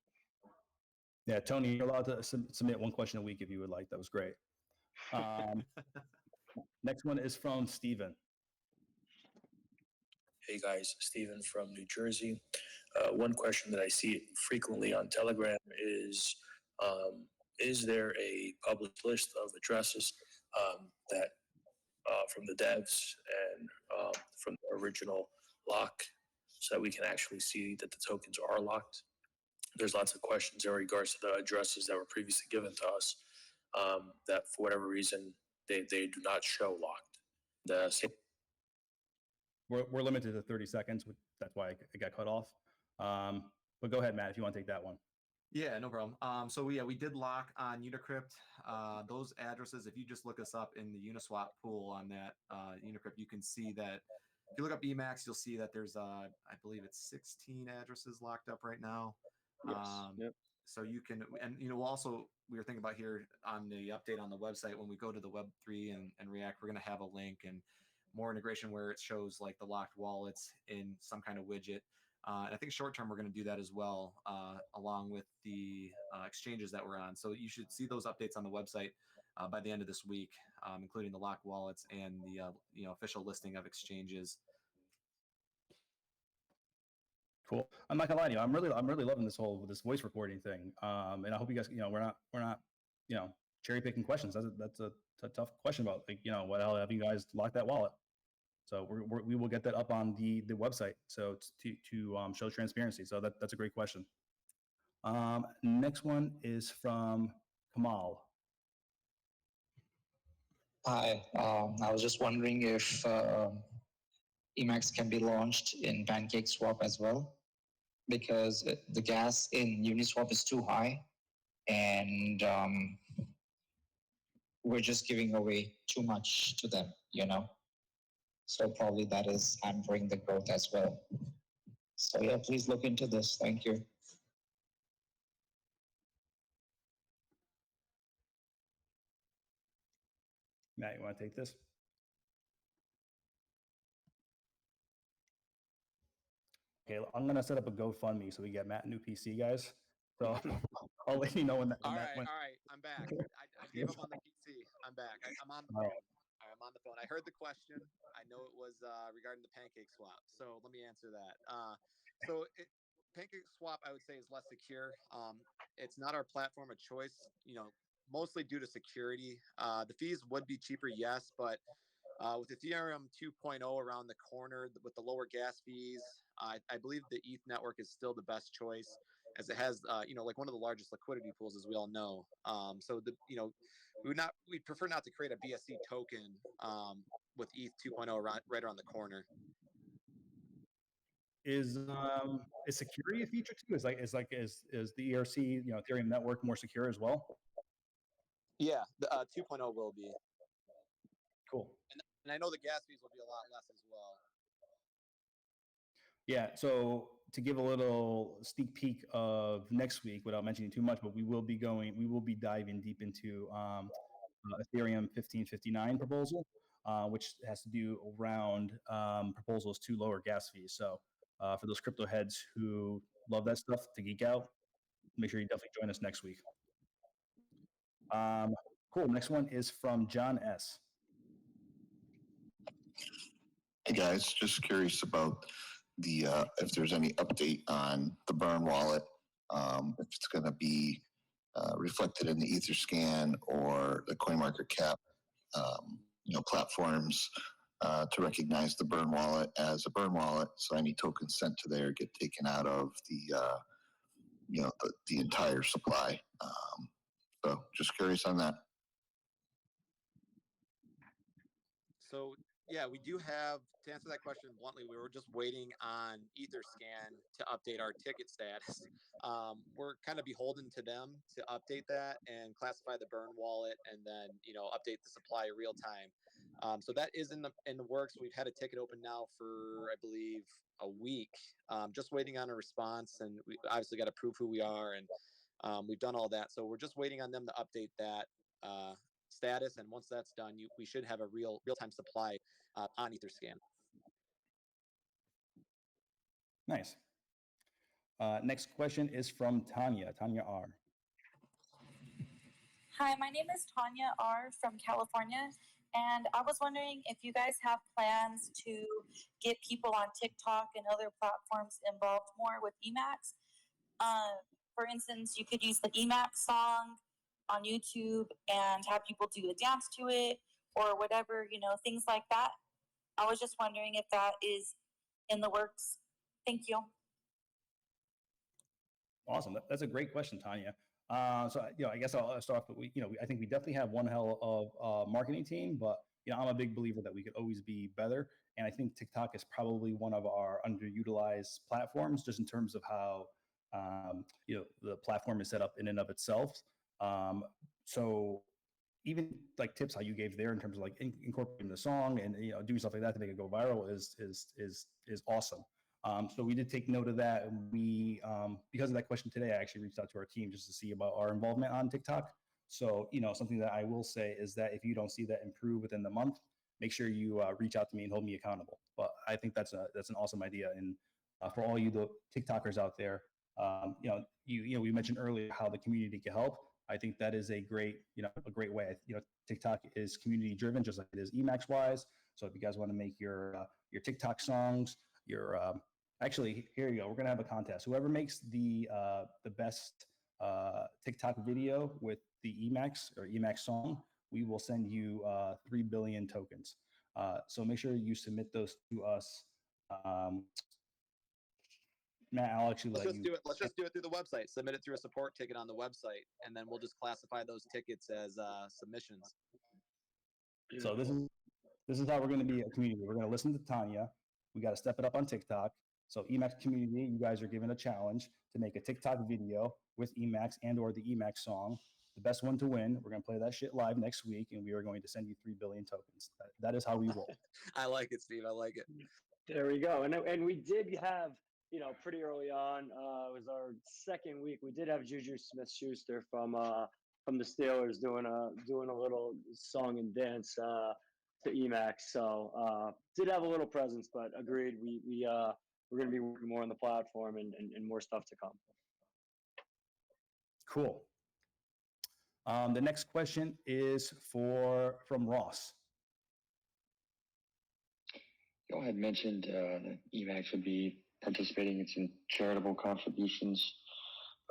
Yeah, Tony, you're allowed to submit one question a week if you would like. That was great. Next one is from Steven. Hey guys, Steven from New Jersey. One question that I see frequently on Telegram is there a published list of addresses that from the devs and from the original lock so that we can actually see that the tokens are locked? There's lots of questions in regards to the addresses that were previously given to us that for whatever reason they do not show locked. We're limited to 30 seconds. That's why it got cut off. But go ahead, Matt, if you want to take that one. Yeah, no problem. So we did lock on Unicrypt. Those addresses, if you just look us up in the Uniswap pool on that Unicrypt, you can see that. If you look up EMAX, you'll see that there's I believe it's 16 addresses locked up right now. Yes. Yep. So you can, and also we were thinking about here on the update on the website, when we go to the Web3 and React, we're going to have a link and more integration where it shows like the locked wallets in some kind of widget. And I think short term, we're going to do that as well, along with the exchanges that we're on. So you should see those updates on the website by the end of this week, including the locked wallets and the official listing of exchanges. Cool. I'm not gonna lie to you. I'm really loving this voice recording thing. And I hope you guys, we're not cherry picking questions. That's a tough question about what the hell have you guys locked that wallet? So we will get that up on the website. So to show transparency. So that's a great question. Next one is from Kamal. Hi, I was just wondering if EMAX can be launched in PancakeSwap as well, because the gas in Uniswap is too high, and we're just giving away too much to them, So probably that is hampering the growth as well. So yeah, please look into this. Thank you. Matt, you want to take this? Okay, I'm gonna set up a GoFundMe so we get Matt a new PC, guys. So I'll let you know when that. All right, I'm back. I gave up on the PC. I'm back. I'm on the phone. All right, I'm on the phone. I heard the question. I know it was regarding the PancakeSwap. So let me answer that. PancakeSwap, I would say, is less secure. It's not our platform of choice. Mostly due to security. The fees would be cheaper, yes, but with Ethereum 2.0 around the corner with the lower gas fees, I believe the ETH network is still the best choice, as it has, like one of the largest liquidity pools, as we all know. So we'd prefer not to create a BSC token with ETH 2.0 right around the corner. Is security a feature too? Is the ERC Ethereum network more secure as well? Yeah, the 2.0 will be. Cool. And I know the gas fees will be a lot less as well. Yeah, so to give a little sneak peek of next week, without mentioning too much, but we will be diving deep into Ethereum 1559 proposal, which has to do around proposals to lower gas fees. So for those crypto heads who love that stuff to geek out, make sure you definitely join us next week. Cool. Next one is from John S. Hey guys, just curious about the if there's any update on the Burn wallet, if it's going to be reflected in the EtherScan or the CoinMarketCap, platforms to recognize the Burn wallet as a Burn wallet. So any tokens sent to there get taken out of the entire supply. So just curious on that. So yeah, we do have, to answer that question bluntly, we were just waiting on EtherScan to update our ticket status. We're kind of beholden to them to update that and classify the Burn wallet, and then update the supply real time. So that is in the works. We've had a ticket open now for, I believe, a week. Just waiting on a response, and we obviously got to prove who we are, and we've done all that. So we're just waiting on them to update that status, and once that's done, we should have a real-time supply on EtherScan. Nice. Next question is from Tanya R. Hi, my name is Tanya R. from California, and I was wondering if you guys have plans to get people on TikTok and other platforms involved more with EMAX. For instance, you could use the EMAX song on YouTube and have people do a dance to it or whatever, things like that. I was just wondering if that is in the works. Thank you. Awesome. That's a great question, Tanya. So I guess I'll start off with, I think we definitely have one hell of marketing team, but I'm a big believer that we could always be better. And I think TikTok is probably one of our underutilized platforms, just in terms of how the platform is set up in and of itself. So even like tips how you gave there in terms of like incorporating the song and doing stuff like that to make it go viral is awesome. So we did take note of that, and we because of that question today, I actually reached out to our team just to see about our involvement on TikTok. So something that I will say is that if you don't see that improve within the month, make sure you reach out to me and hold me accountable. But I think that's an awesome idea, and for all you TikTokers out there, we mentioned earlier how the community can help. I think that is a great way. TikTok is community driven, just like it is EMAX wise. So if you guys want to make your TikTok songs, actually, here you go. We're gonna have a contest. Whoever makes the best TikTok video with the EMAX or EMAX song, we will send you 3 billion tokens. So make sure you submit those to us. Matt, I'll actually Let's just do it through the website. Submit it through a support ticket on the website, and then we'll just classify those tickets as submissions. So this is how we're going to be a community. We're going to listen to Tanya. We got to step it up on TikTok. So EMAX community, you guys are given a challenge to make a TikTok video with EMAX and/or the EMAX song. The best one to win. We're going to play that shit live next week, and we are going to send you 3 billion tokens. That is how we roll. I like it, Steve. I like it. There we go. And we did have, pretty early on, it was our second week. We did have Juju Smith-Schuster from the Steelers doing a little song and dance to EMAX. So did have a little presence, but agreed. We're going to be working more on the platform and more stuff to come. Cool. The next question is from Ross. You all had mentioned that EMAX would be participating in some charitable contributions.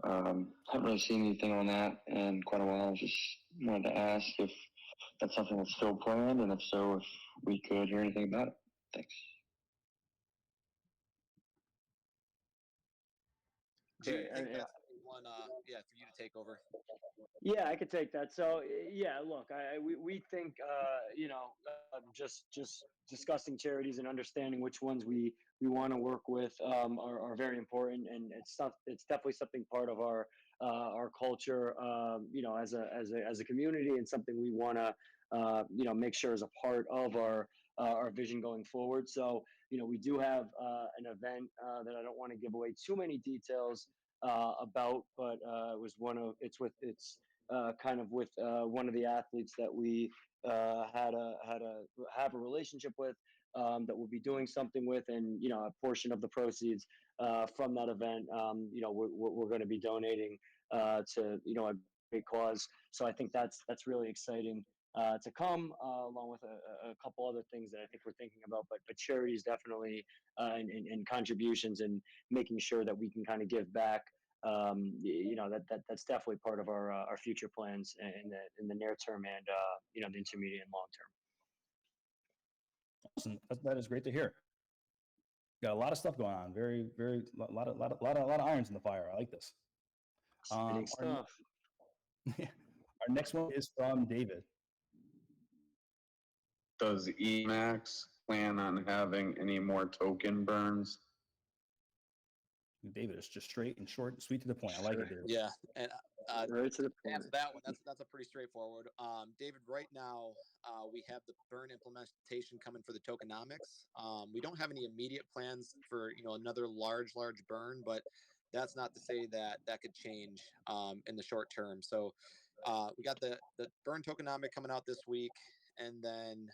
Haven't really seen anything on that in quite a while. Just wanted to ask if that's something that's still planned, and if so, if we could hear anything about it. Thanks. Do you think that's one? Yeah, for you to take over. Yeah, I could take that. So yeah, look, we think just discussing charities and understanding which ones we want to work with are very important, and it's definitely something part of our culture, as a community, and something we want to make sure is a part of our vision going forward. So we do have an event that I don't want to give away too many details about, but it's kind of with one of the athletes that we have a relationship with, that we'll be doing something with, and a portion of the proceeds from that event, we're going to be donating to a great cause. So I think that's really exciting to come, along with a couple other things that I think we're thinking about. But charities definitely, and contributions, and making sure that we can kind of give back. That's definitely part of our future plans in the near term, and the intermediate and long term. Awesome. That is great to hear. Got a lot of stuff going on. Very, very, a lot of irons in the fire. I like this. Exciting stuff. Our next one is from David. Does EMAX plan on having any more token burns? David is just straight and short and sweet to the point. I like it, David. Yeah, and right to the to answer that one, that's a pretty straightforward. David, right now we have the burn implementation coming for the tokenomics. We don't have any immediate plans for another large burn, but that's not to say that that could change in the short term. So we got the burn tokenomic coming out this week, and then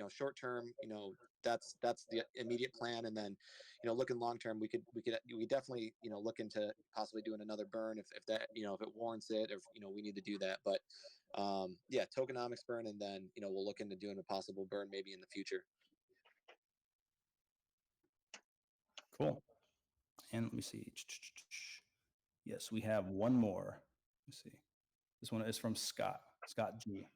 short term, that's the immediate plan, and then looking long term, we definitely look into possibly doing another burn if that if it warrants it, or if we need to do that. But yeah, tokenomics burn, and then we'll look into doing a possible burn maybe in the future. Cool. And let me see. Yes, we have one more. Let's see. This one is from Scott G.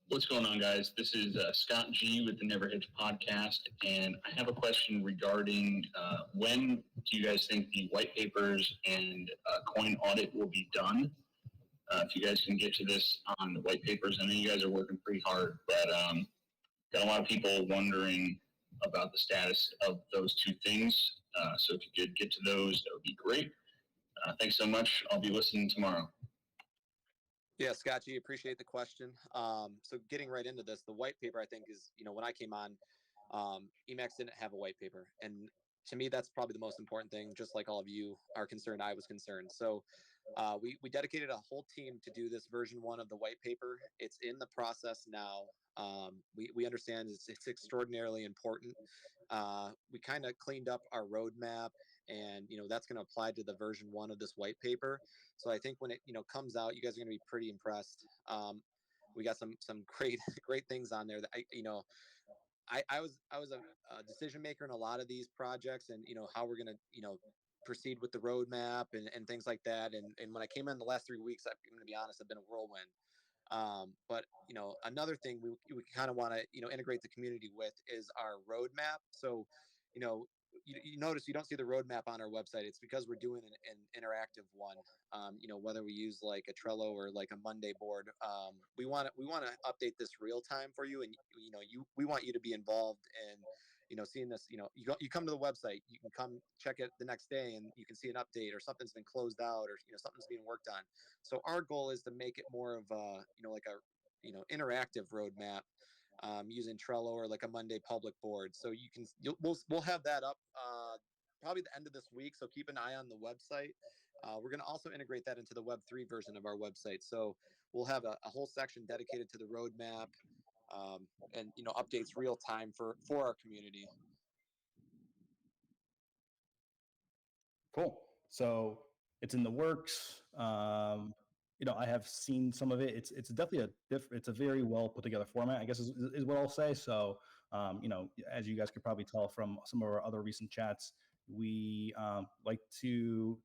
What's going on, guys? This is Scott G with the Never Hedge podcast, and I have a question regarding when do you guys think the white papers and coin audit will be done? If you guys can get to this on the white papers, I know you guys are working pretty hard, but got a lot of people wondering about the status of those two things. So if you could get to those, that would be great. Thanks so much. I'll be listening tomorrow. Yeah, Scott G, appreciate the question. So getting right into this, the white paper, I think, is, when I came on, EMAX didn't have a white paper. And to me, that's probably the most important thing. Just like all of you are concerned, I was concerned. So we dedicated a whole team to do this version 1 of the white paper. It's in the process now. We understand it's extraordinarily important. We kind of cleaned up our roadmap, and that's going to apply to the version 1 of this white paper. So I think when it comes out, you guys are going to be pretty impressed. We got some great things on there that I was a decision maker in a lot of these projects, and how we're going to proceed with the roadmap and things like that. And when I came in the last 3 weeks, I'm going to be honest, I've been a whirlwind. But another thing we kind of want to integrate the community with is our roadmap. So you notice you don't see the roadmap on our website. It's because we're doing an interactive one. Whether we use like a Trello or like a Monday board, we want to update this real time for you, and we want you to be involved in seeing this. You come to the website, you can come check it the next day, and you can see an update, or something's been closed out, or something's being worked on. So our goal is to make it more of a like a interactive roadmap, using Trello or like a Monday public board. So we'll have that up probably the end of this week. So keep an eye on the website. We're going to also integrate that into the Web3 version of our website. So we'll have a whole section dedicated to the roadmap, and updates real time for our community. Cool. So it's in the works. I have seen some of it. It's definitely it's a very well put together format, I guess is what I'll say. So, as you guys could probably tell from some of our other recent chats, we like to,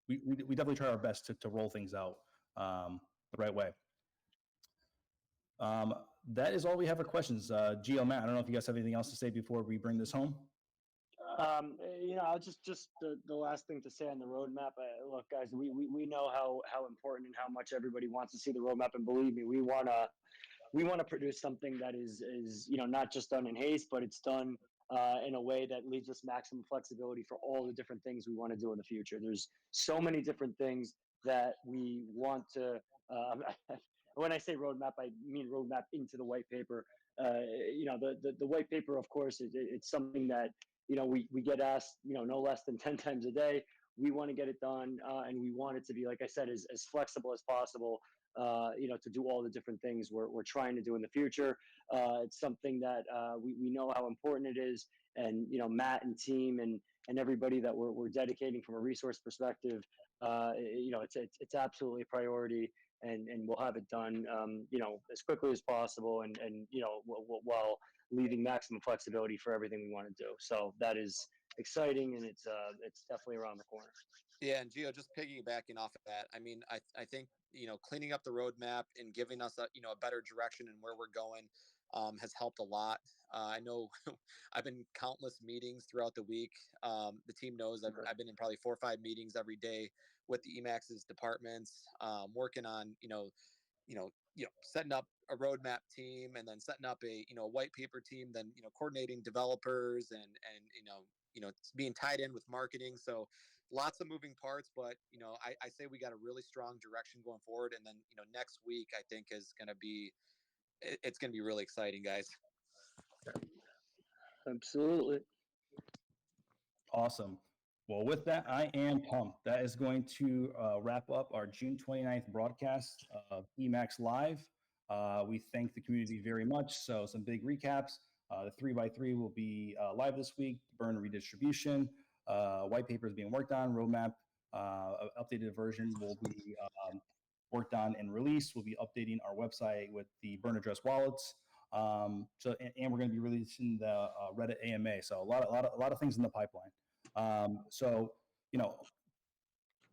we definitely try our best to roll things out the right way. That is all we have for questions. Gio, Matt, I don't know if you guys have anything else to say before we bring this home. I'll just the last thing to say on the roadmap. Look, guys, we know how important and how much everybody wants to see the roadmap, and believe me, we want to produce something that is not just done in haste, but it's done in a way that leaves us maximum flexibility for all the different things we want to do in the future. There's so many different things that we want to. When I say roadmap, I mean roadmap into the white paper. The white paper, of course, it's something that we get asked no less than 10 times a day. we want to get it done, and we want it to be, like I said, as flexible as possible. To do all the different things we're trying to do in the future. It's something that we know how important it is, and Matt and team and everybody that we're dedicating from a resource perspective. It's absolutely a priority, and we'll have it done, as quickly as possible, and while leaving maximum flexibility for everything we want to do. So that is exciting, and it's definitely around the corner. Yeah, and Gio, just piggybacking off of that, I mean, I think cleaning up the roadmap and giving us a better direction and where we're going has helped a lot. I know I've been countless meetings throughout the week. The team knows I've been in probably 4 or 5 meetings every day with the EMAX's departments, working on setting up a roadmap team, and then setting up a white paper team, then coordinating developers, and being tied in with marketing. So lots of moving parts, but I say we got a really strong direction going forward, and then next week I think is going to be it's going to be really exciting, guys. Absolutely. Awesome. Well, with that, I am pumped. That is going to wrap up our June 29th broadcast of EMAX Live. We thank the community very much. So some big recaps. The 3x3 will be live this week. Burn redistribution. White paper is being worked on. Roadmap updated version will be worked on and released. We'll be updating our website with the burn address wallets. And we're going to be releasing the Reddit AMA. So a lot of things in the pipeline. I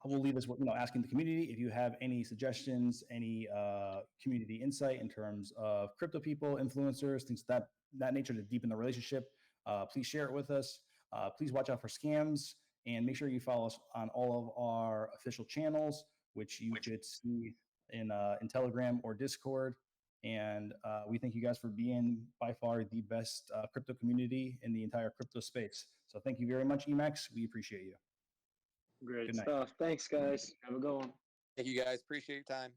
will leave this with asking the community if you have any suggestions, any community insight in terms of crypto people, influencers, things of that nature to deepen the relationship. Please share it with us. Please watch out for scams, and make sure you follow us on all of our official channels, which you could see in Telegram or Discord. And we thank you guys for being by far the best crypto community in the entire crypto space. So thank you very much, EMAX. We appreciate you. Great Good night. stuff. Thanks, guys. Have a good one. Thank you, guys. Appreciate your time.